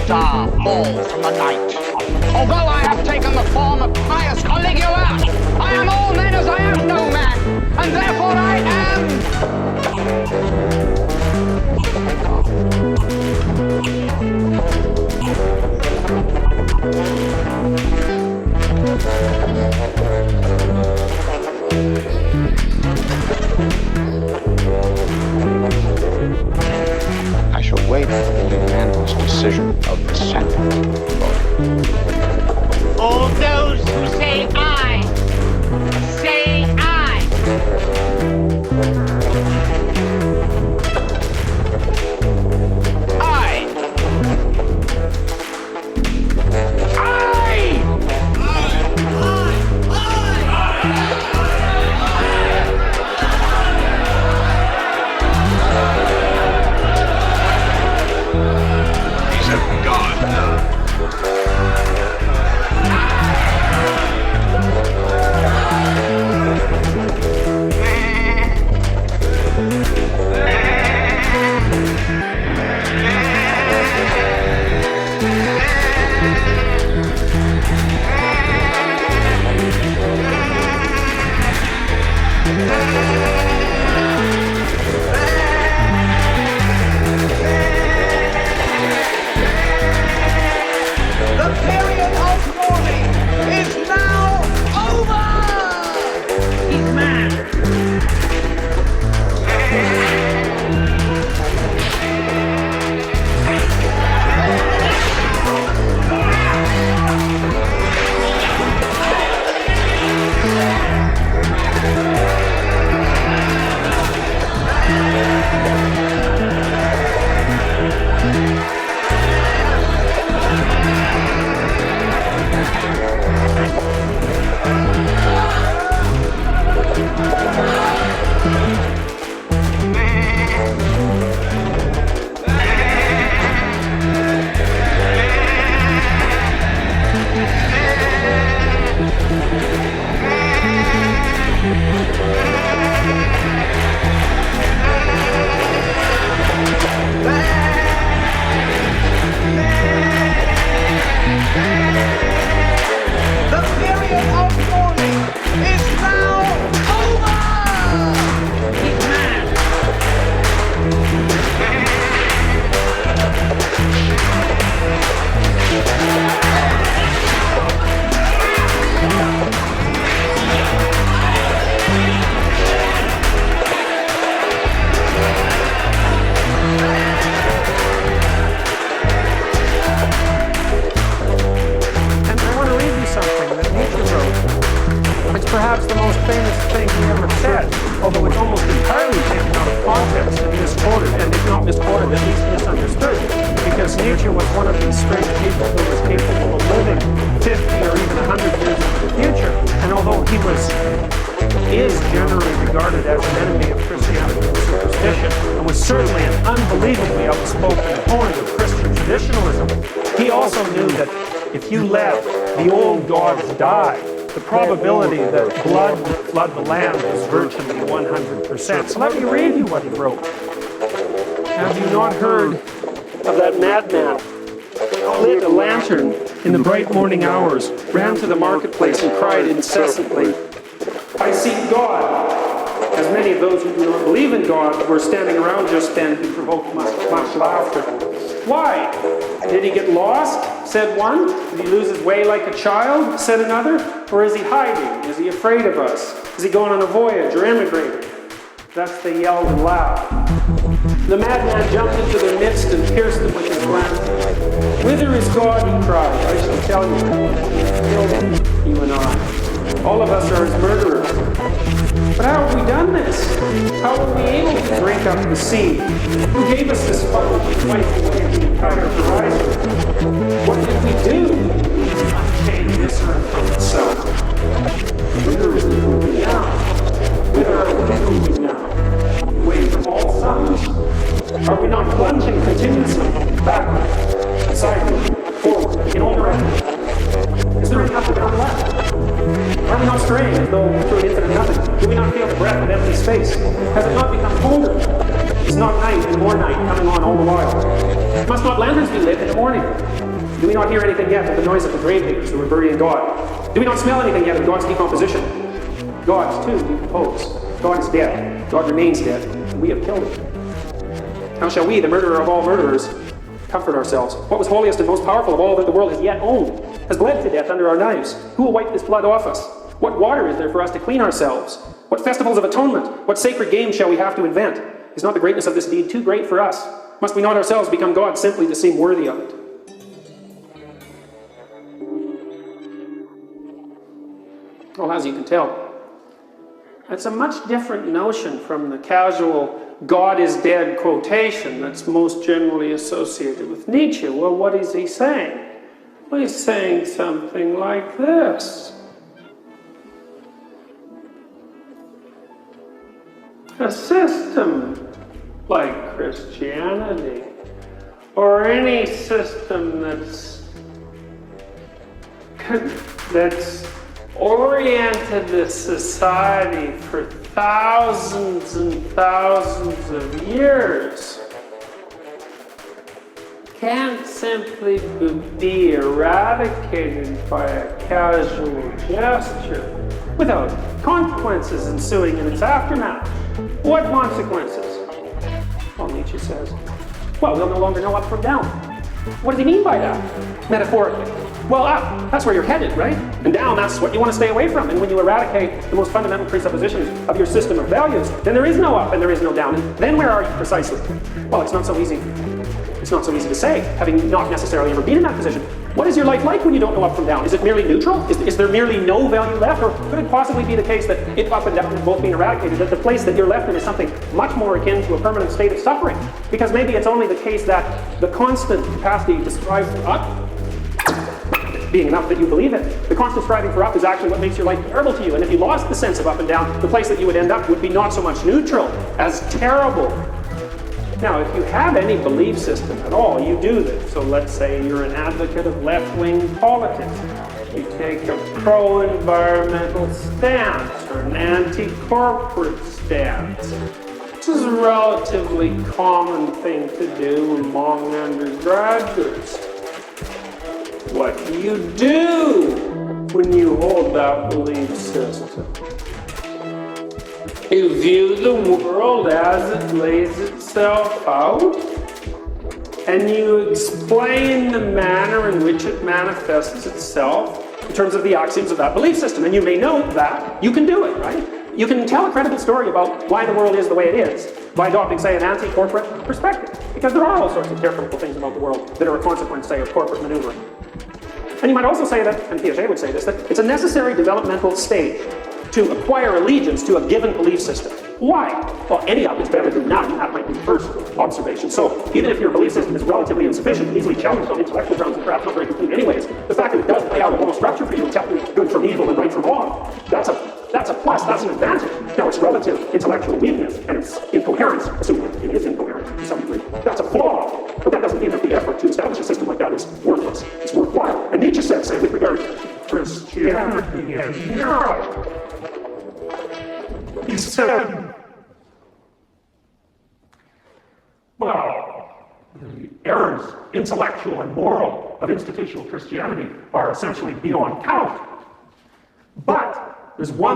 star falls from the night. Although I have taken the form of pious Caligula, I am all men as I am no man, and therefore I am... I shall wait for the unanimous decision of the Senate. All those who say aye, say aye. Aye! Aye! He's a god. The period of mourning is now over! He's mad. The period of mourning is now over! He's mad. And I want to read you something that Nietzsche wrote. It's perhaps the most famous thing he ever said, although it's almost entirely taken out of context and misquoted, and if not misquoted, at least misunderstood. Because Nietzsche was one of these strange people who was capable of living 50 or even 100 years into the future. And although he is generally regarded as an enemy of Christianity and superstition, and was certainly an unbelievably outspoken opponent of Christian traditionalism, he also knew that if you let the old gods die, the probability that blood would flood the land is virtually 100%. So let me read you what he wrote. Have you not heard of that madman who lit a lantern in the bright morning hours, ran to the marketplace and cried incessantly, "I seek God"? As many of those who do not believe in God were standing around just then, he provoked much laughter. Why? Did he get lost? Said one. Did he lose his way like a child? Said another. Or is he hiding? Is he afraid of us? Is he going on a voyage or immigrating? Thus they yelled and laughed. The madman jumped into their midst and pierced them with his glance. "Whither is God?" he cried. "I shall tell you. Killed him, you and I. All of us are his murderers. But how have we done this? How were we able to drink up the sea? Who gave us this funnel to wipe away the entire horizon? What did we do to unchain this earth from itself? Whither is it moving now? Whither are we moving now? Away from all suns? Are we not plunging continuously backward, sideward, forward, in all directions? Is there enough ground left? Are we not straying as though through an infinite nothing? Do we not feel the breath of empty space? Has it not become colder? Is not night and more night coming on all the while? Must not lanterns be lit in the morning? Do we not hear anything yet of the noise of the grave diggers who are burying God? Do we not smell anything yet of God's decomposition? Gods, too, decompose. God is dead. God remains dead. And we have killed him. How shall we, the murderer of all murderers, comfort ourselves? What was holiest and most powerful of all that the world has yet owned has bled to death under our knives. Who will wipe this blood off us? What water is there for us to clean ourselves? What festivals of atonement? What sacred games shall we have to invent? Is not the greatness of this deed too great for us? Must we not ourselves become gods simply to seem worthy of it? Well, as you can tell, it's a much different notion from the casual God is dead quotation that's most generally associated with Nietzsche. Well, what is he saying? Well, he's saying something like this. A system like Christianity, or any system that's oriented the society for thousands and thousands of years, can't simply be eradicated by a casual gesture without consequences ensuing in its aftermath. What consequences? Well, Nietzsche says, well, we'll no longer know up from down. What does he mean by that? Metaphorically. Well, up, that's where you're headed, right? And down, that's what you want to stay away from. And when you eradicate the most fundamental presuppositions of your system of values, then there is no up and there is no down. And then where are you precisely? Well, it's not so easy. It's not so easy to say, having not necessarily ever been in that position. What is your life like when you don't know up from down? Is it merely neutral? Is there merely no value left? Or could it possibly be the case that if up and down have both been eradicated, that the place that you're left in is something much more akin to a permanent state of suffering? Because maybe it's only the case that the constant capacity to strive for up being enough that you believe it. The constant striving for up is actually what makes your life terrible to you. And if you lost the sense of up and down, the place that you would end up would be not so much neutral as terrible. Now, if you have any belief system at all, you do this. So let's say you're an advocate of left-wing politics. You take a pro-environmental stance or an anti-corporate stance. This is a relatively common thing to do among undergraduates. What do you do when you hold that belief system? You view the world as it lays itself out, and you explain the manner in which it manifests itself in terms of the axioms of that belief system. And you may note that you can do it, right? You can tell a credible story about why the world is the way it is by adopting, say, an anti-corporate perspective. Because there are all sorts of terrible things about the world that are a consequence, say, of corporate maneuvering. And you might also say that, and Piaget would say this, that it's a necessary developmental stage to acquire allegiance to a given belief system. Why? Well, any up is better than none. That might be the first observation. So even if your belief system is relatively insufficient, easily challenged on intellectual grounds, and perhaps not very complete anyways, the fact that it does lay out a moral structure for you and tell you good from evil and right from wrong, that's a plus, that's an advantage. Now, it's relative intellectual weakness and its incoherence, assuming it is incoherent to some degree. That's a flaw, but that doesn't mean that the effort to establish a system like that is worthless. It's worthwhile. And Nietzsche said, say, with regard to Christianity as Europe, he said, well, the errors, intellectual and moral, of institutional Christianity are essentially beyond count. But there's one